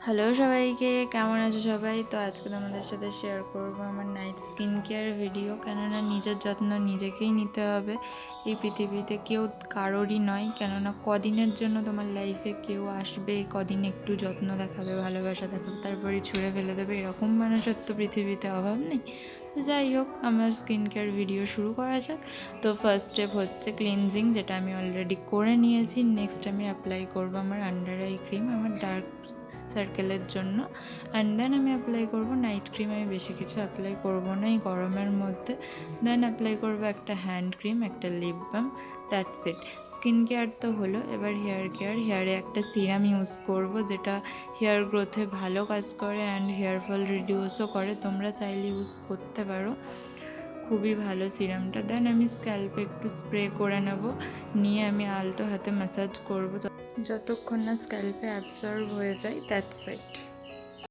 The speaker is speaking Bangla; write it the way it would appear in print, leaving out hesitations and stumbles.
হ্যালো সবাইকে, কেমন আছো সবাই? তো আজকে তোমাদের সাথে শেয়ার করবো আমার নাইট স্কিন কেয়ার ভিডিও। কেননা নিজের যত্ন নিজেকেই নিতে হবে। এই পৃথিবীতে কেউ কারোরই নয়, কেননা কদিনের জন্য তোমার লাইফে কেউ আসবে, কদিন একটু যত্ন দেখাবে, ভালোবাসা দেখাবে, তারপরে ছুঁড়ে ফেলে দেবে, এরকম মানুষের তো পৃথিবীতে অভাব নেই। তো যাই হোক, আমার স্কিন কেয়ার ভিডিও শুরু করা যাক। তো ফার্স্ট স্টেপ হচ্ছে ক্লিনজিং, যেটা আমি অলরেডি করে নিয়েছি। নেক্সট আমি অ্যাপ্লাই করবো আমার আন্ডার আই ক্রিম, আমার ডার্ক সার্কেলের জন্য। অ্যান্ড দেন আমি অ্যাপ্লাই করব নাইট ক্রিম। আমি বেশি কিছু অ্যাপ্লাই করব না এই গরমের মধ্যে। দেন অ্যাপ্লাই করব একটা হ্যান্ড ক্রিম, একটা lip balm. That's it. Skin care তো হলো, এবার হেয়ার কেয়ার। হেয়ারে একটা সিরাম ইউজ করব, যেটা হেয়ার গ্রোথে ভালো কাজ করে অ্যান্ড হেয়ার ফল রিডিউসও করে। তোমরা চাইলে ইউজ করতে পারো, খুবই ভালো সিরামটা। দেন আমি স্ক্যাল্পে একটু স্প্রে করে নেব, নিয়ে আমি আলতো হাতে ম্যাসাজ করব যতক্ষণ না স্ক্যাল্পে অ্যাবসর্ব হয়ে যায়। That's it.